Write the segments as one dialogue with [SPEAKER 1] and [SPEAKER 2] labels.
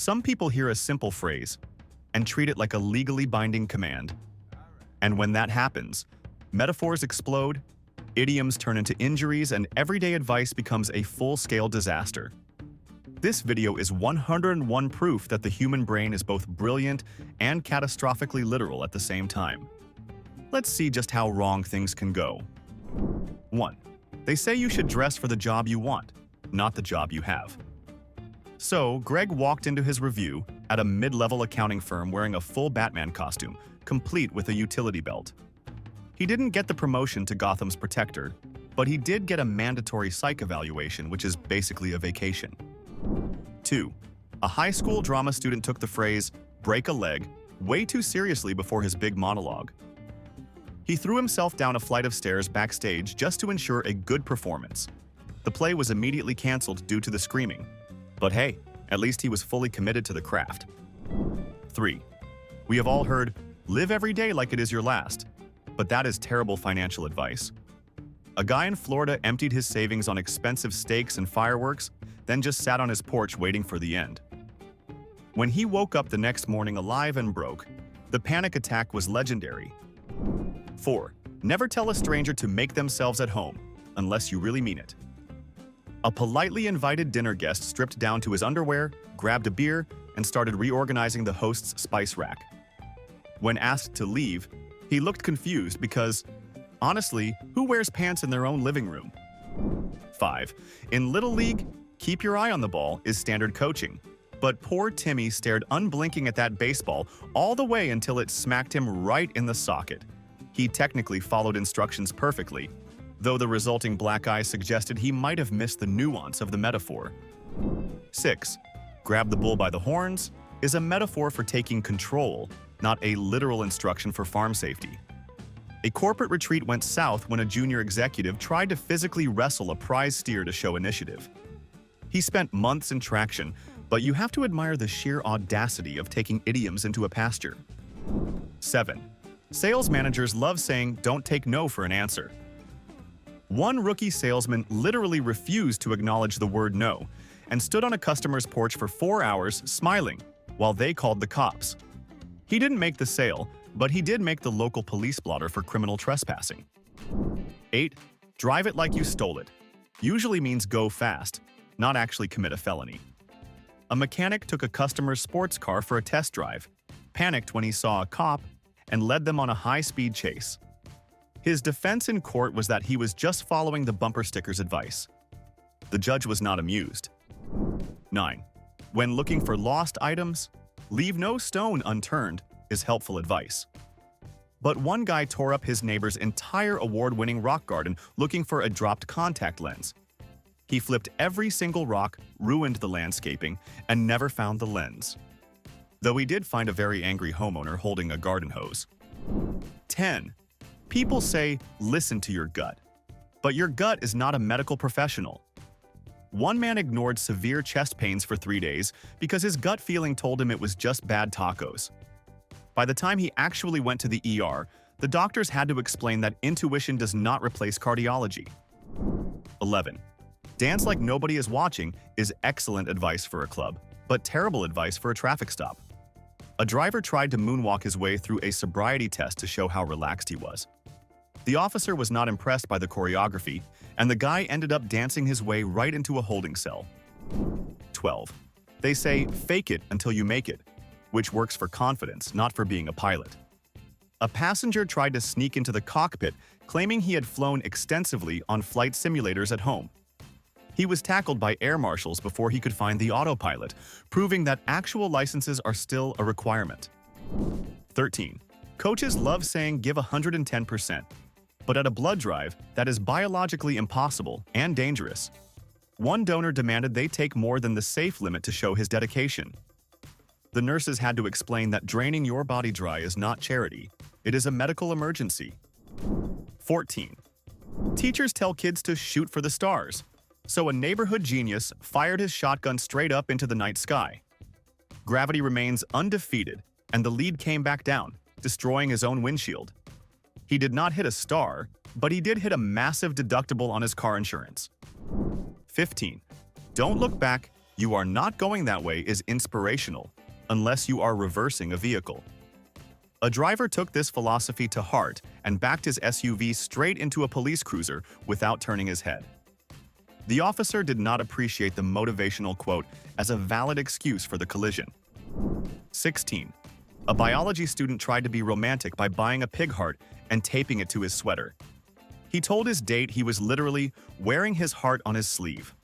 [SPEAKER 1] Some people hear a simple phrase and treat it like a legally binding command. And when that happens, metaphors explode, idioms turn into injuries, and everyday advice becomes a full-scale disaster. This video is 101 proof that the human brain is both brilliant and catastrophically literal at the same time. Let's see just how wrong things can go. 1. They say you should dress for the job you want, not the job you have. So, Greg walked into his review at a mid-level accounting firm wearing a full Batman costume, complete with a utility belt. He didn't get the promotion to Gotham's protector, but he did get a mandatory psych evaluation, which is basically a vacation. 2. A high school drama student took the phrase, "break a leg," way too seriously before his big monologue. He threw himself down a flight of stairs backstage just to ensure a good performance. The play was immediately canceled due to the screaming. But hey, at least he was fully committed to the craft. 3. We have all heard, "live every day like it is your last," but that is terrible financial advice. A guy in Florida emptied his savings on expensive steaks and fireworks, then just sat on his porch waiting for the end. When he woke up the next morning alive and broke, the panic attack was legendary. 4. Never tell a stranger to make themselves at home, unless you really mean it. A politely invited dinner guest stripped down to his underwear, grabbed a beer, and started reorganizing the host's spice rack. When asked to leave, he looked confused because, honestly, who wears pants in their own living room? 5. In Little League, keep your eye on the ball is standard coaching. But poor Timmy stared unblinking at that baseball all the way until it smacked him right in the socket. He technically followed instructions perfectly, though the resulting black eye suggested he might have missed the nuance of the metaphor. 6. Grab the bull by the horns is a metaphor for taking control, not a literal instruction for farm safety. A corporate retreat went south when a junior executive tried to physically wrestle a prize steer to show initiative. He spent months in traction, but you have to admire the sheer audacity of taking idioms into a pasture. 7. Sales managers love saying, "don't take no for an answer." One rookie salesman literally refused to acknowledge the word no and stood on a customer's porch for 4 hours smiling while they called the cops. He didn't make the sale, but he did make the local police blotter for criminal trespassing. 8. Drive it like you stole it usually means go fast, not actually commit a felony. A mechanic took a customer's sports car for a test drive, panicked when he saw a cop, and led them on a high-speed chase. His defense in court was that he was just following the bumper sticker's advice. The judge was not amused. 9. When looking for lost items, leave no stone unturned is helpful advice. But one guy tore up his neighbor's entire award-winning rock garden looking for a dropped contact lens. He flipped every single rock, ruined the landscaping, and never found the lens. Though he did find a very angry homeowner holding a garden hose. 10. People say, listen to your gut. But your gut is not a medical professional. One man ignored severe chest pains for 3 days because his gut feeling told him it was just bad tacos. By the time he actually went to the ER, the doctors had to explain that intuition does not replace cardiology. 11. Dance like nobody is watching is excellent advice for a club, but terrible advice for a traffic stop. A driver tried to moonwalk his way through a sobriety test to show how relaxed he was. The officer was not impressed by the choreography, and the guy ended up dancing his way right into a holding cell. 12. They say, fake it until you make it, which works for confidence, not for being a pilot. A passenger tried to sneak into the cockpit, claiming he had flown extensively on flight simulators at home. He was tackled by air marshals before he could find the autopilot, proving that actual licenses are still a requirement. 13. Coaches love saying give 110%, but at a blood drive, that is biologically impossible and dangerous. One donor demanded they take more than the safe limit to show his dedication. The nurses had to explain that draining your body dry is not charity, it is a medical emergency. 14. Teachers tell kids to shoot for the stars. So a neighborhood genius fired his shotgun straight up into the night sky. Gravity remains undefeated, and the lead came back down, destroying his own windshield. He did not hit a star, but he did hit a massive deductible on his car insurance. 15. Don't look back, "You are not going that way" is inspirational, unless you are reversing a vehicle. A driver took this philosophy to heart and backed his SUV straight into a police cruiser without turning his head. The officer did not appreciate the motivational quote as a valid excuse for the collision. 16. A biology student tried to be romantic by buying a pig heart and taping it to his sweater. He told his date he was literally wearing his heart on his sleeve.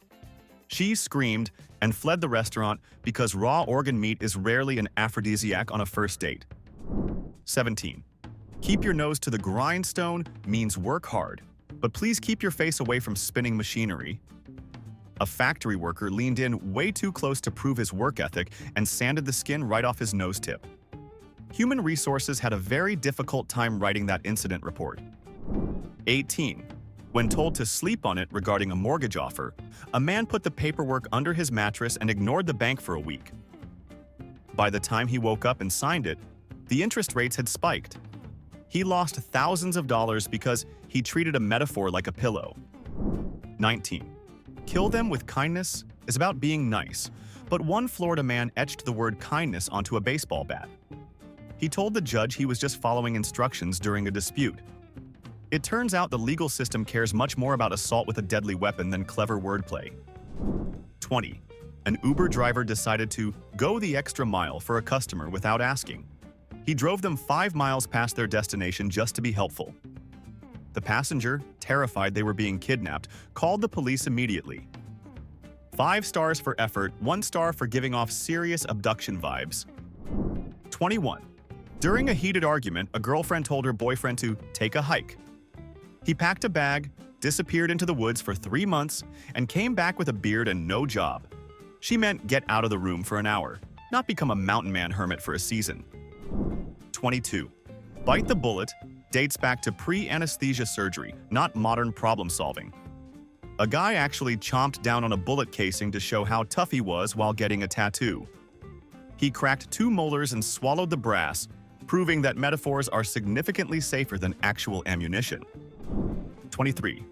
[SPEAKER 1] She screamed and fled the restaurant because raw organ meat is rarely an aphrodisiac on a first date. 17. Keep your nose to the grindstone means work hard, but please keep your face away from spinning machinery. A factory worker leaned in way too close to prove his work ethic and sanded the skin right off his nose tip. Human Resources had a very difficult time writing that incident report. 18. When told to sleep on it regarding a mortgage offer, a man put the paperwork under his mattress and ignored the bank for a week. By the time he woke up and signed it, the interest rates had spiked. He lost thousands of dollars because he treated a metaphor like a pillow. 19. Kill them with kindness is about being nice, but one Florida man etched the word kindness onto a baseball bat. He told the judge he was just following instructions during a dispute. It turns out the legal system cares much more about assault with a deadly weapon than clever wordplay. 20. An Uber driver decided to go the extra mile for a customer without asking. He drove them 5 miles past their destination just to be helpful. The passenger, terrified they were being kidnapped, called the police immediately. 5 stars for effort, 1 star for giving off serious abduction vibes. 21. During a heated argument, a girlfriend told her boyfriend to take a hike. He packed a bag, disappeared into the woods for 3 months, and came back with a beard and no job. She meant get out of the room for an hour, not become a mountain man hermit for a season. 22. Bite the bullet dates back to pre-anesthesia surgery, not modern problem solving. A guy actually chomped down on a bullet casing to show how tough he was while getting a tattoo. He cracked 2 molars and swallowed the brass, proving that metaphors are significantly safer than actual ammunition. 23.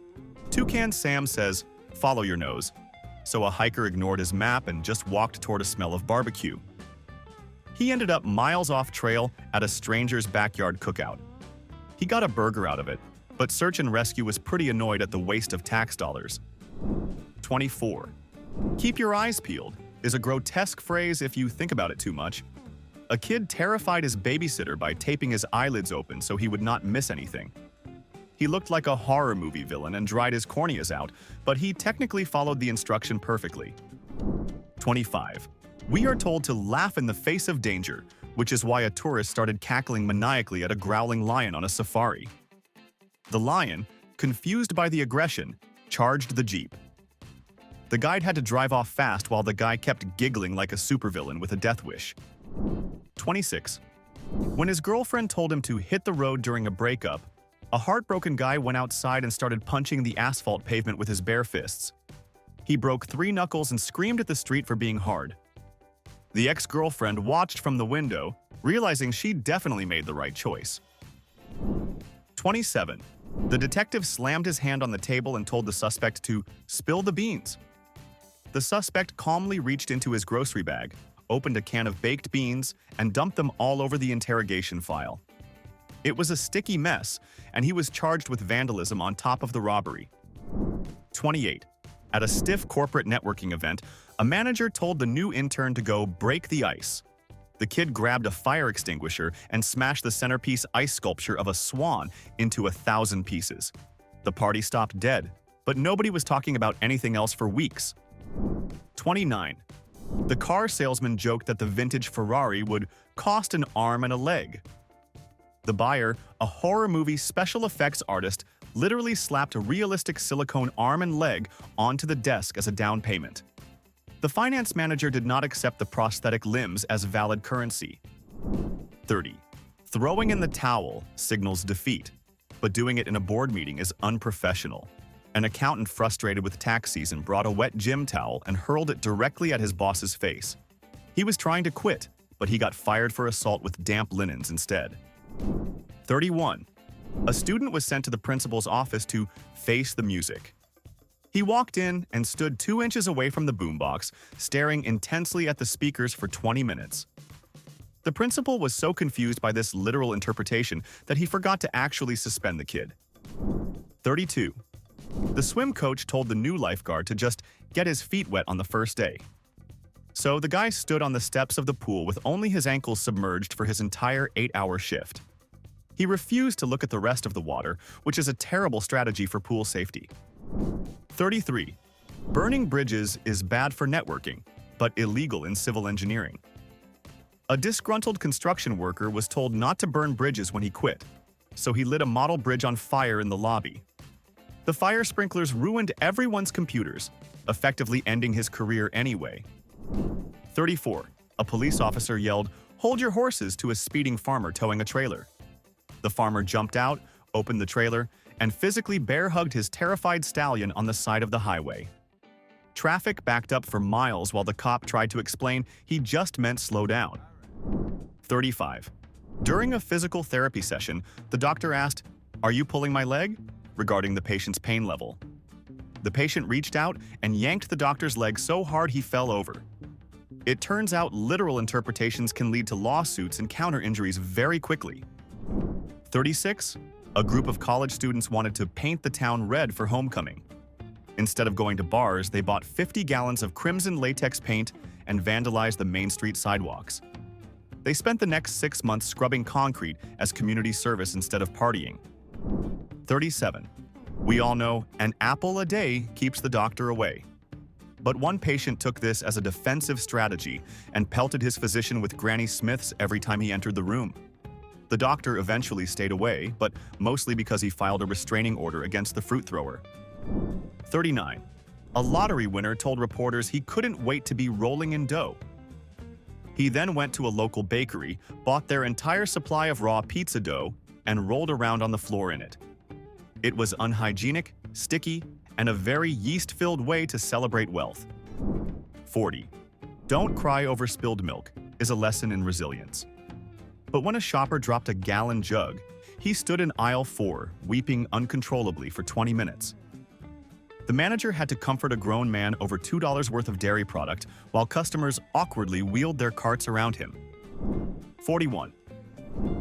[SPEAKER 1] Toucan Sam says, "Follow your nose." So a hiker ignored his map and just walked toward a smell of barbecue. He ended up miles off trail at a stranger's backyard cookout. He got a burger out of it, but search and rescue was pretty annoyed at the waste of tax dollars. 24. Keep your eyes peeled is a grotesque phrase if you think about it too much. A kid terrified his babysitter by taping his eyelids open so he would not miss anything. He looked like a horror movie villain and dried his corneas out, but he technically followed the instruction perfectly. 25. We are told to laugh in the face of danger, which is why a tourist started cackling maniacally at a growling lion on a safari. The lion, confused by the aggression, charged the jeep. The guide had to drive off fast while the guy kept giggling like a supervillain with a death wish. 26. When his girlfriend told him to hit the road during a breakup, a heartbroken guy went outside and started punching the asphalt pavement with his bare fists. He broke 3 knuckles and screamed at the street for being hard. The ex-girlfriend watched from the window, realizing she definitely made the right choice. 27. The detective slammed his hand on the table and told the suspect to spill the beans. The suspect calmly reached into his grocery bag, opened a can of baked beans, and dumped them all over the interrogation file. It was a sticky mess, and he was charged with vandalism on top of the robbery. 28. At a stiff corporate networking event, a manager told the new intern to go break the ice. The kid grabbed a fire extinguisher and smashed the centerpiece ice sculpture of a swan into 1,000 pieces. The party stopped dead, but nobody was talking about anything else for weeks. 29. The car salesman joked that the vintage Ferrari would cost an arm and a leg. The buyer, a horror movie special effects artist, literally slapped a realistic silicone arm and leg onto the desk as a down payment. The finance manager did not accept the prosthetic limbs as valid currency. 30. Throwing in the towel signals defeat, but doing it in a board meeting is unprofessional. An accountant frustrated with tax season brought a wet gym towel and hurled it directly at his boss's face. He was trying to quit, but he got fired for assault with damp linens instead. 31. A student was sent to the principal's office to face the music. He walked in and stood 2 inches away from the boombox, staring intensely at the speakers for 20 minutes. The principal was so confused by this literal interpretation that he forgot to actually suspend the kid. 32. The swim coach told the new lifeguard to just get his feet wet on the first day. So the guy stood on the steps of the pool with only his ankles submerged for his entire 8-hour shift. He refused to look at the rest of the water, which is a terrible strategy for pool safety. 33. Burning bridges is bad for networking, but illegal in civil engineering. A disgruntled construction worker was told not to burn bridges when he quit, so he lit a model bridge on fire in the lobby. The fire sprinklers ruined everyone's computers, effectively ending his career anyway. 34. A police officer yelled, "Hold your horses," to a speeding farmer towing a trailer. The farmer jumped out, opened the trailer, and physically bear-hugged his terrified stallion on the side of the highway. Traffic backed up for miles while the cop tried to explain he just meant slow down. 35. During a physical therapy session, the doctor asked, "Are you pulling my leg?" regarding the patient's pain level. The patient reached out and yanked the doctor's leg so hard he fell over. It turns out literal interpretations can lead to lawsuits and counter-injuries very quickly. 36. A group of college students wanted to paint the town red for homecoming. Instead of going to bars, they bought 50 gallons of crimson latex paint and vandalized the Main Street sidewalks. They spent the next 6 months scrubbing concrete as community service instead of partying. 37. We all know an apple a day keeps the doctor away. But one patient took this as a defensive strategy and pelted his physician with Granny Smiths every time he entered the room. The doctor eventually stayed away, but mostly because he filed a restraining order against the fruit thrower. 39. A lottery winner told reporters he couldn't wait to be rolling in dough. He then went to a local bakery, bought their entire supply of raw pizza dough, and rolled around on the floor in it. It was unhygienic, sticky, and a very yeast-filled way to celebrate wealth. 40. Don't cry over spilled milk is a lesson in resilience. But when a shopper dropped a gallon jug, he stood in aisle 4, weeping uncontrollably for 20 minutes. The manager had to comfort a grown man over $2 worth of dairy product while customers awkwardly wheeled their carts around him. 41.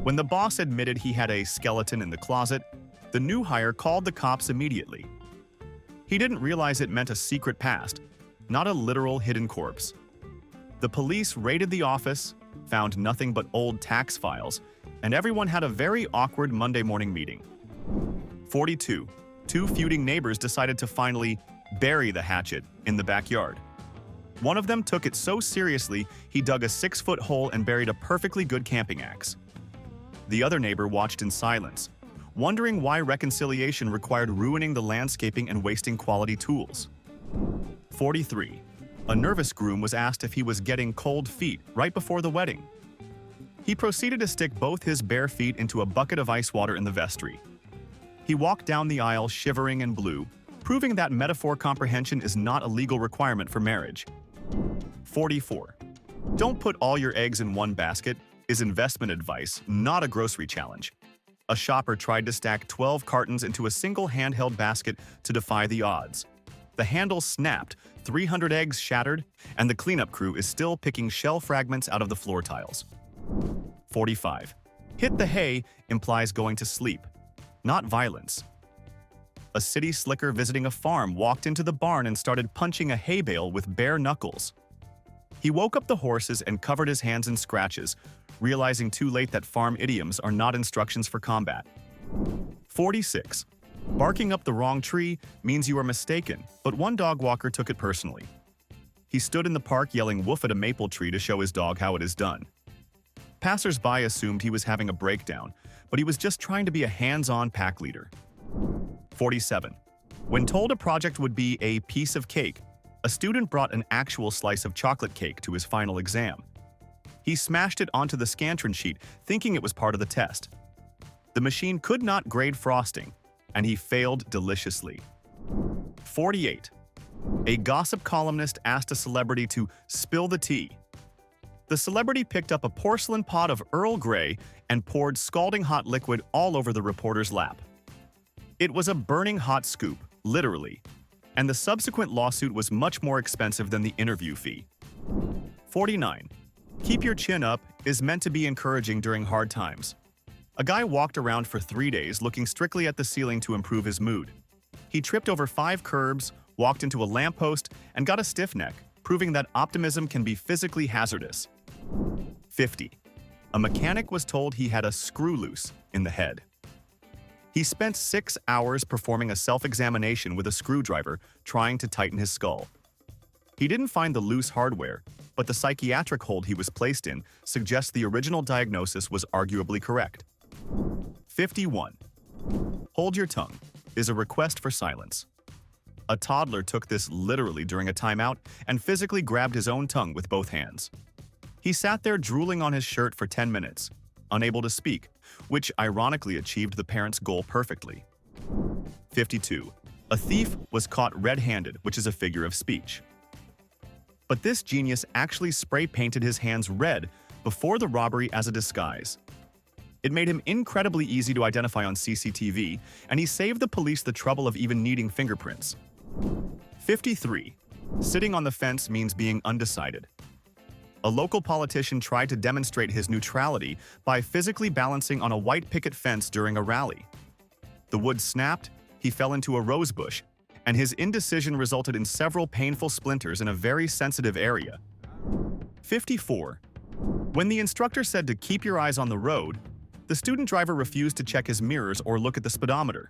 [SPEAKER 1] When the boss admitted he had a skeleton in the closet, the new hire called the cops immediately. He didn't realize it meant a secret past, not a literal hidden corpse. The police raided the office, found nothing but old tax files, and everyone had a very awkward Monday morning meeting. 42. Two feuding neighbors decided to finally bury the hatchet in the backyard. One of them took it so seriously he dug a 6-foot hole and buried a perfectly good camping axe. The other neighbor watched in silence, wondering why reconciliation required ruining the landscaping and wasting quality tools. 43. A nervous groom was asked if he was getting cold feet right before the wedding. He proceeded to stick both his bare feet into a bucket of ice water in the vestry. He walked down the aisle shivering and blue, proving that metaphor comprehension is not a legal requirement for marriage. 44. Don't put all your eggs in one basket is investment advice, not a grocery challenge. A shopper tried to stack 12 cartons into a single handheld basket to defy the odds. The handle snapped, 300 eggs shattered, and the cleanup crew is still picking shell fragments out of the floor tiles. 45. Hit the hay implies going to sleep, not violence. A city slicker visiting a farm walked into the barn and started punching a hay bale with bare knuckles. He woke up the horses and covered his hands in scratches, realizing too late that farm idioms are not instructions for combat. 46. Barking up the wrong tree means you are mistaken, but one dog walker took it personally. He stood in the park yelling woof at a maple tree to show his dog how it is done. Passers-by assumed he was having a breakdown, but he was just trying to be a hands-on pack leader. 47. When told a project would be a piece of cake, a student brought an actual slice of chocolate cake to his final exam. He smashed it onto the Scantron sheet, thinking it was part of the test. The machine could not grade frosting, and he failed deliciously. 48. A gossip columnist asked a celebrity to spill the tea. The celebrity picked up a porcelain pot of Earl Grey and poured scalding hot liquid all over the reporter's lap. It was a burning hot scoop, literally. and the subsequent lawsuit was much more expensive than the interview fee. 49. Keep your chin up is meant to be encouraging during hard times. A guy walked around for 3 days looking strictly at the ceiling to improve his mood. He tripped over 5 curbs, walked into a lamppost, and got a stiff neck, proving that optimism can be physically hazardous. 50. A mechanic was told he had a screw loose in the head. He spent 6 hours performing a self-examination with a screwdriver trying to tighten his skull. He didn't find the loose hardware, but the psychiatric hold he was placed in suggests the original diagnosis was arguably correct. 51. Hold your tongue is a request for silence. A toddler took this literally during a timeout and physically grabbed his own tongue with both hands. He sat there drooling on his shirt for 10 minutes, unable to speak, which ironically achieved the parent's goal perfectly. 52. A thief was caught red-handed, which is a figure of speech. But this genius actually spray-painted his hands red before the robbery as a disguise. It made him incredibly easy to identify on CCTV, and he saved the police the trouble of even needing fingerprints. 53. Sitting on the fence means being undecided. A local politician tried to demonstrate his neutrality by physically balancing on a white picket fence during a rally. The wood snapped, he fell into a rose bush, and his indecision resulted in several painful splinters in a very sensitive area. 54. When the instructor said to keep your eyes on the road, the student driver refused to check his mirrors or look at the speedometer.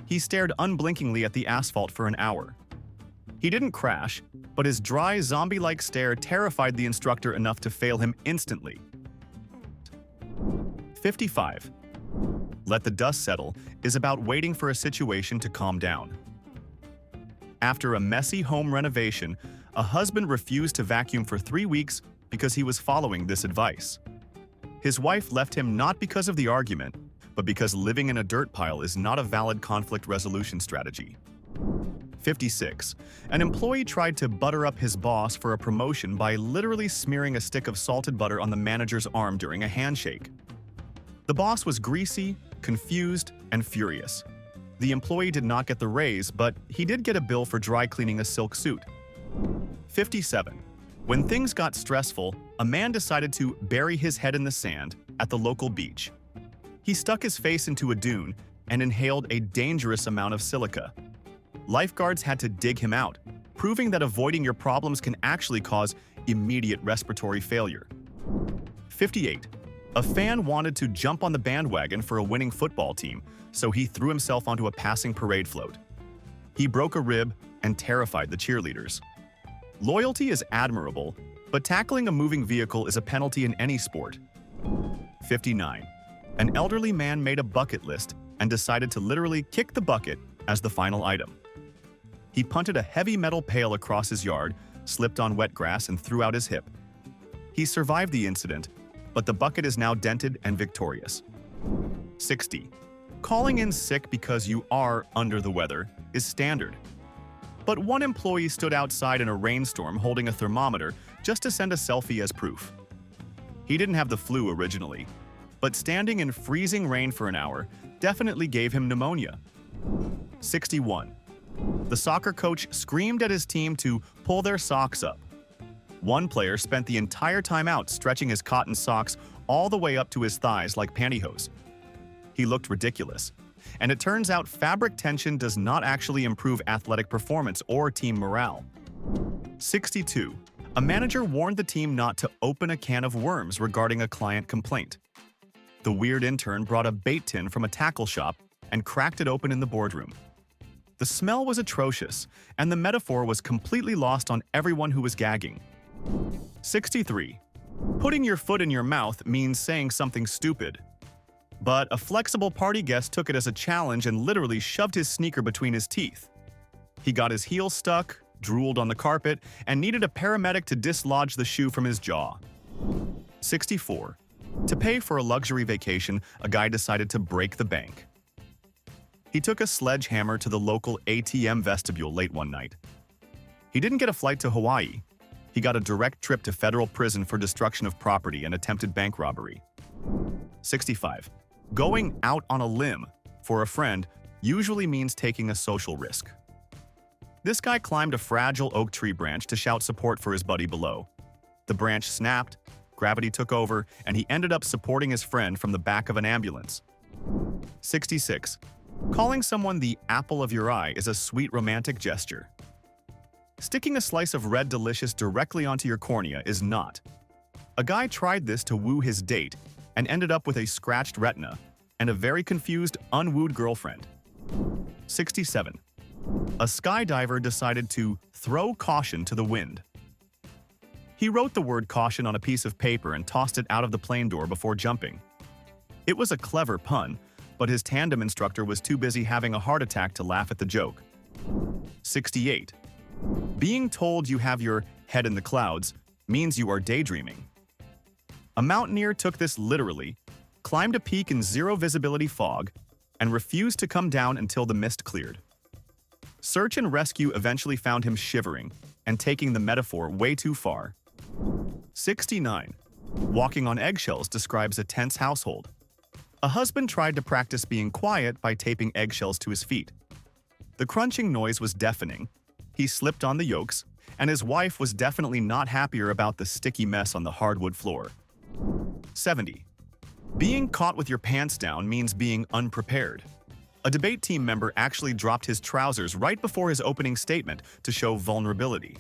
[SPEAKER 1] He stared unblinkingly at the asphalt for an hour. He didn't crash, but his dry, zombie-like stare terrified the instructor enough to fail him instantly. 55. Let the dust settle is about waiting for a situation to calm down. After a messy home renovation, a husband refused to vacuum for 3 weeks because he was following this advice. His wife left him not because of the argument, but because living in a dirt pile is not a valid conflict resolution strategy. 56. An employee tried to butter up his boss for a promotion by literally smearing a stick of salted butter on the manager's arm during a handshake. The boss was greasy, confused, and furious. The employee did not get the raise, but he did get a bill for dry cleaning a silk suit. 57. When things got stressful, a man decided to bury his head in the sand at the local beach. He stuck his face into a dune and inhaled a dangerous amount of silica. Lifeguards had to dig him out, proving that avoiding your problems can actually cause immediate respiratory failure. 58. A fan wanted to jump on the bandwagon for a winning football team, so he threw himself onto a passing parade float. He broke a rib and terrified the cheerleaders. Loyalty is admirable, but tackling a moving vehicle is a penalty in any sport. 59. An elderly man made a bucket list and decided to literally kick the bucket as the final item. He punted a heavy metal pail across his yard, slipped on wet grass, and threw out his hip. He survived the incident, but the bucket is now dented and victorious. 60. Calling in sick because you are under the weather is standard. But one employee stood outside in a rainstorm holding a thermometer just to send a selfie as proof. He didn't have the flu originally, but standing in freezing rain for an hour definitely gave him pneumonia. 61. The soccer coach screamed at his team to pull their socks up. One player spent the entire time out stretching his cotton socks all the way up to his thighs like pantyhose. He looked ridiculous, and it turns out fabric tension does not actually improve athletic performance or team morale. 62. A manager warned the team not to open a can of worms regarding a client complaint. The weird intern brought a bait tin from a tackle shop and cracked it open in the boardroom. The smell was atrocious, and the metaphor was completely lost on everyone who was gagging. 63. Putting your foot in your mouth means saying something stupid. But a flexible party guest took it as a challenge and literally shoved his sneaker between his teeth. He got his heel stuck, drooled on the carpet, and needed a paramedic to dislodge the shoe from his jaw. 64. To pay for a luxury vacation, a guy decided to break the bank. He took a sledgehammer to the local ATM vestibule late one night. He didn't get a flight to Hawaii. He got a direct trip to federal prison for destruction of property and attempted bank robbery. 65. Going out on a limb for a friend usually means taking a social risk. This guy climbed a fragile oak tree branch to shout support for his buddy below. The branch snapped, gravity took over, and he ended up supporting his friend from the back of an ambulance. 66. Calling someone the apple of your eye is a sweet romantic gesture. Sticking a slice of red delicious directly onto your cornea is not. A guy tried this to woo his date and ended up with a scratched retina and a very confused, unwooed girlfriend. 67. A skydiver decided to throw caution to the wind. He wrote the word caution on a piece of paper and tossed it out of the plane door before jumping. It was a clever pun, but his tandem instructor was too busy having a heart attack to laugh at the joke. 68. Being told you have your head in the clouds means you are daydreaming. A mountaineer took this literally, climbed a peak in zero visibility fog, and refused to come down until the mist cleared. Search and rescue eventually found him shivering and taking the metaphor way too far. 69. Walking on eggshells describes a tense household. A husband tried to practice being quiet by taping eggshells to his feet. The crunching noise was deafening. He slipped on the yolks, and his wife was definitely not happier about the sticky mess on the hardwood floor. 70. Being caught with your pants down means being unprepared. A debate team member actually dropped his trousers right before his opening statement to show vulnerability.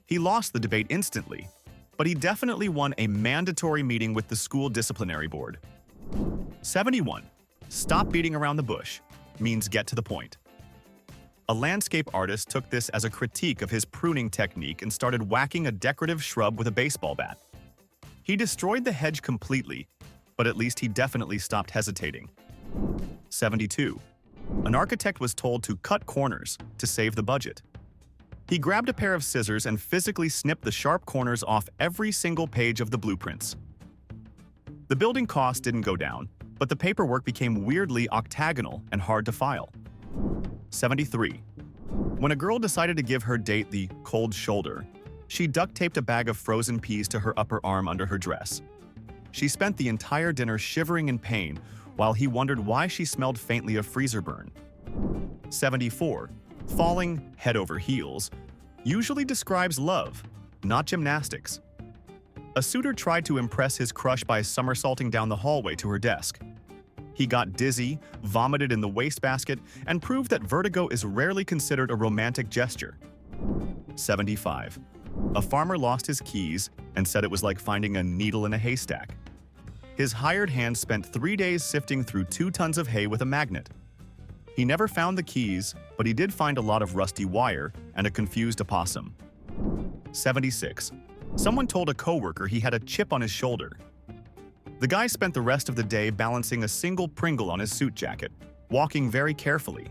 [SPEAKER 1] He lost the debate instantly, but he definitely won a mandatory meeting with the school disciplinary board. 71. Stop beating around the bush means get to the point. A landscape artist took this as a critique of his pruning technique and started whacking a decorative shrub with a baseball bat. He destroyed the hedge completely, but at least he definitely stopped hesitating. 72. An architect was told to cut corners to save the budget. He grabbed a pair of scissors and physically snipped the sharp corners off every single page of the blueprints. The building cost didn't go down, but the paperwork became weirdly octagonal and hard to file. 73. When a girl decided to give her date the cold shoulder, she duct-taped a bag of frozen peas to her upper arm under her dress. She spent the entire dinner shivering in pain while he wondered why she smelled faintly of freezer burn. 74. Falling head over heels usually describes love, not gymnastics. A suitor tried to impress his crush by somersaulting down the hallway to her desk. He got dizzy, vomited in the wastebasket, and proved that vertigo is rarely considered a romantic gesture. 75. A farmer lost his keys and said it was like finding a needle in a haystack. His hired hand spent 3 days sifting through 2 tons of hay with a magnet. He never found the keys, but he did find a lot of rusty wire and a confused opossum. 76. Someone told a coworker he had a chip on his shoulder. The guy spent the rest of the day balancing a single Pringle on his suit jacket, walking very carefully.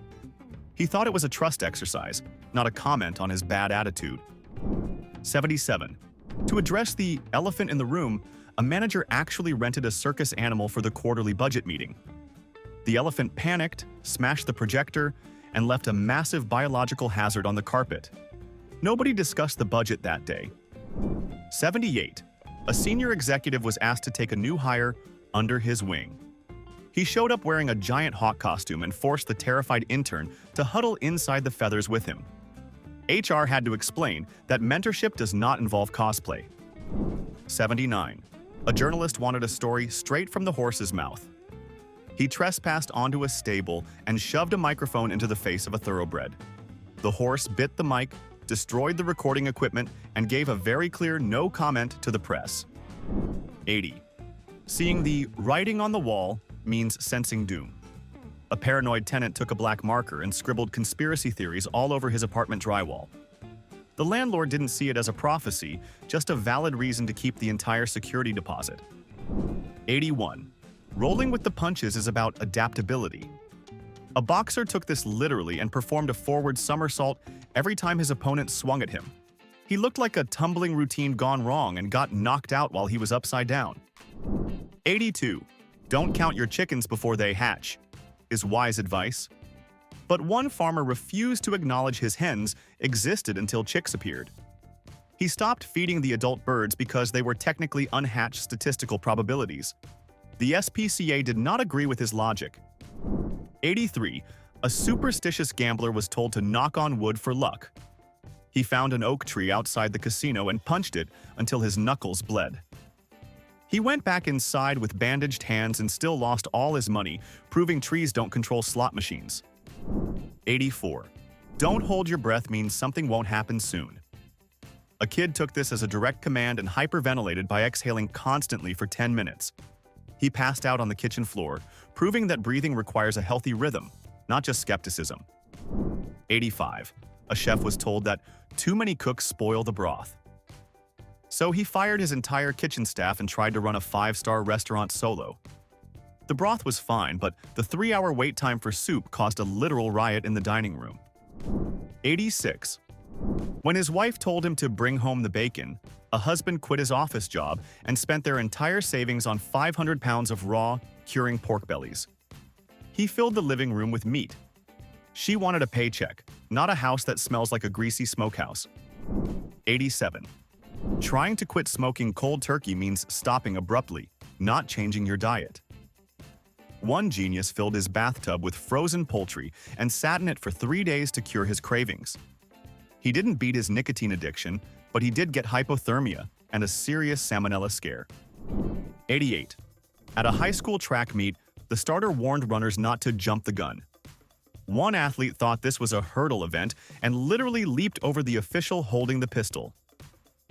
[SPEAKER 1] He thought it was a trust exercise, not a comment on his bad attitude. 77. To address the elephant in the room, a manager actually rented a circus animal for the quarterly budget meeting. The elephant panicked, smashed the projector, and left a massive biological hazard on the carpet. Nobody discussed the budget that day. 78. A senior executive was asked to take a new hire under his wing. He showed up wearing a giant hawk costume and forced the terrified intern to huddle inside the feathers with him. HR had to explain that mentorship does not involve cosplay. 79. A journalist wanted a story straight from the horse's mouth. He trespassed onto a stable and shoved a microphone into the face of a thoroughbred. The horse bit the mic, destroyed the recording equipment, and gave a very clear no comment to the press. 80. Seeing the writing on the wall means sensing doom. A paranoid tenant took a black marker and scribbled conspiracy theories all over his apartment drywall. The landlord didn't see it as a prophecy, just a valid reason to keep the entire security deposit. 81. Rolling with the punches is about adaptability. A boxer took this literally and performed a forward somersault every time his opponent swung at him. He looked like a tumbling routine gone wrong and got knocked out while he was upside down. 82. Don't count your chickens before they hatch is wise advice. But one farmer refused to acknowledge his hens existed until chicks appeared. He stopped feeding the adult birds because they were technically unhatched statistical probabilities. The SPCA did not agree with his logic. 83. A superstitious gambler was told to knock on wood for luck. He found an oak tree outside the casino and punched it until his knuckles bled. He went back inside with bandaged hands and still lost all his money, proving trees don't control slot machines. 84. Don't hold your breath means something won't happen soon. A kid took this as a direct command and hyperventilated by exhaling constantly for 10 minutes. He passed out on the kitchen floor, proving that breathing requires a healthy rhythm, not just skepticism. 85. A chef was told that too many cooks spoil the broth. So he fired his entire kitchen staff and tried to run a 5-star restaurant solo. The broth was fine, but the 3-hour wait time for soup caused a literal riot in the dining room. 86. When his wife told him to bring home the bacon, a husband quit his office job and spent their entire savings on 500 pounds of raw, curing pork bellies. He filled the living room with meat. She wanted a paycheck, not a house that smells like a greasy smokehouse. 87. Trying to quit smoking cold turkey means stopping abruptly, not changing your diet. One genius filled his bathtub with frozen poultry and sat in it for 3 days to cure his cravings. He didn't beat his nicotine addiction, but he did get hypothermia and a serious salmonella scare. 88. At a high school track meet, the starter warned runners not to jump the gun. One athlete thought this was a hurdle event and literally leaped over the official holding the pistol.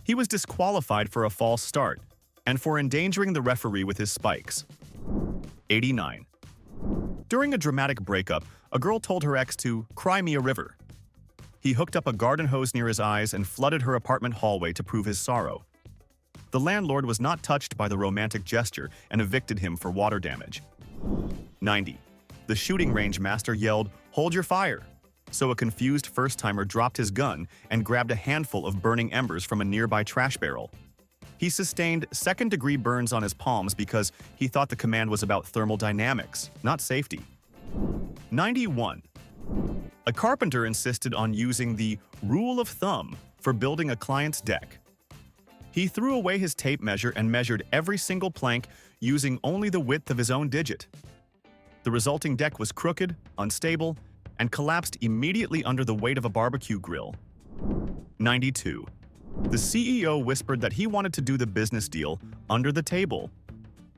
[SPEAKER 1] He was disqualified for a false start and for endangering the referee with his spikes. 89. During a dramatic breakup, a girl told her ex to cry me a river. He hooked up a garden hose near his eyes and flooded her apartment hallway to prove his sorrow. The landlord was not touched by the romantic gesture and evicted him for water damage. 90. The shooting range master yelled, "Hold your fire!" So a confused first-timer dropped his gun and grabbed a handful of burning embers from a nearby trash barrel. He sustained second-degree burns on his palms because he thought the command was about thermal dynamics, not safety. 91. A carpenter insisted on using the rule of thumb for building a client's deck. He threw away his tape measure and measured every single plank using only the width of his own digit. The resulting deck was crooked, unstable, and collapsed immediately under the weight of a barbecue grill. 92. The CEO whispered that he wanted to do the business deal under the table.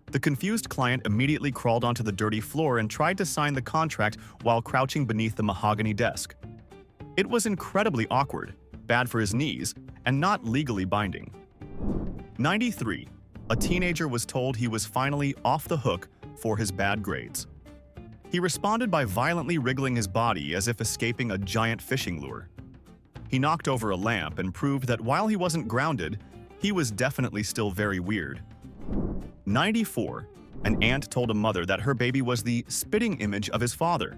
[SPEAKER 1] The confused client immediately crawled onto the dirty floor and tried to sign the contract while crouching beneath the mahogany desk. It was incredibly awkward, bad for his knees, and not legally binding. 93. A teenager was told he was finally off the hook for his bad grades. He responded by violently wriggling his body as if escaping a giant fishing lure. He knocked over a lamp and proved that while he wasn't grounded, he was definitely still very weird. 94. An aunt told a mother that her baby was the spitting image of his father.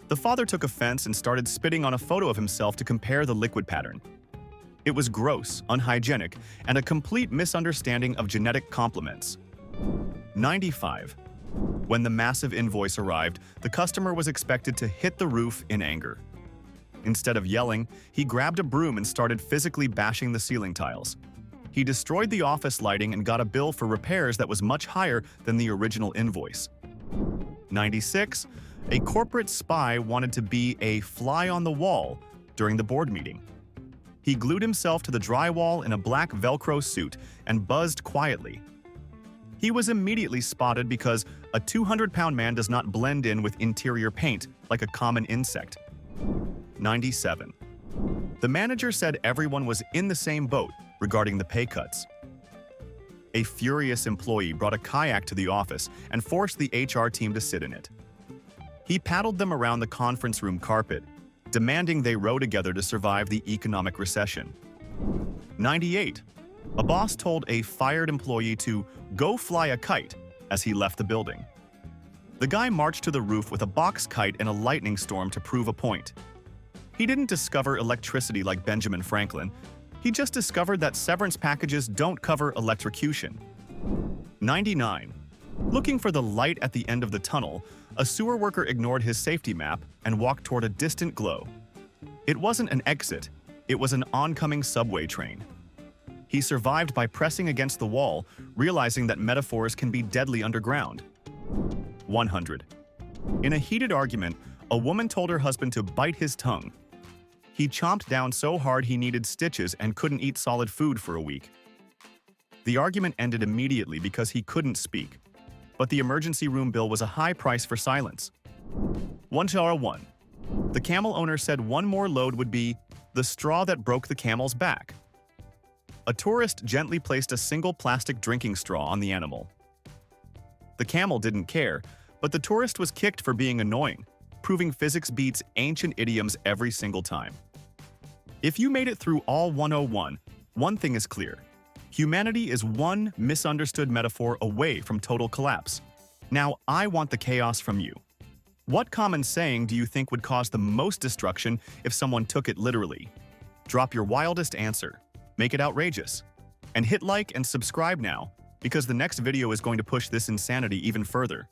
[SPEAKER 1] The father took offense and started spitting on a photo of himself to compare the liquid pattern. It was gross, unhygienic, and a complete misunderstanding of genetic complements. 95. When the massive invoice arrived, the customer was expected to hit the roof in anger. Instead of yelling, he grabbed a broom and started physically bashing the ceiling tiles. He destroyed the office lighting and got a bill for repairs that was much higher than the original invoice. 96. A corporate spy wanted to be a fly on the wall during the board meeting. He glued himself to the drywall in a black Velcro suit and buzzed quietly. He was immediately spotted because a 200-pound man does not blend in with interior paint like a common insect. 97. The manager said everyone was in the same boat regarding the pay cuts. A furious employee brought a kayak to the office and forced the HR team to sit in it. He paddled them around the conference room carpet, demanding they row together to survive the economic recession. 98. A boss told a fired employee to go fly a kite as he left the building. The guy marched to the roof with a box kite in a lightning storm to prove a point. He didn't discover electricity like Benjamin Franklin. He just discovered that severance packages don't cover electrocution. 99. Looking for the light at the end of the tunnel, a sewer worker ignored his safety map and walked toward a distant glow. It wasn't an exit, it was an oncoming subway train. He survived by pressing against the wall, realizing that metaphors can be deadly underground. 100. In a heated argument, A woman told her husband to bite his tongue. He chomped down so hard he needed stitches and couldn't eat solid food for a week. The argument ended immediately because he couldn't speak, but the emergency room bill was a high price for silence. 1. The camel owner said one more load would be the straw that broke the camel's back. A tourist gently placed a single plastic drinking straw on the animal. The camel didn't care, but the tourist was kicked for being annoying, proving physics beats ancient idioms every single time. If you made it through all 101, one thing is clear. Humanity is one misunderstood metaphor away from total collapse. Now, I want the chaos from you. What common saying do you think would cause the most destruction if someone took it literally? Drop your wildest answer. Make it outrageous. And hit like and subscribe now, because the next video is going to push this insanity even further.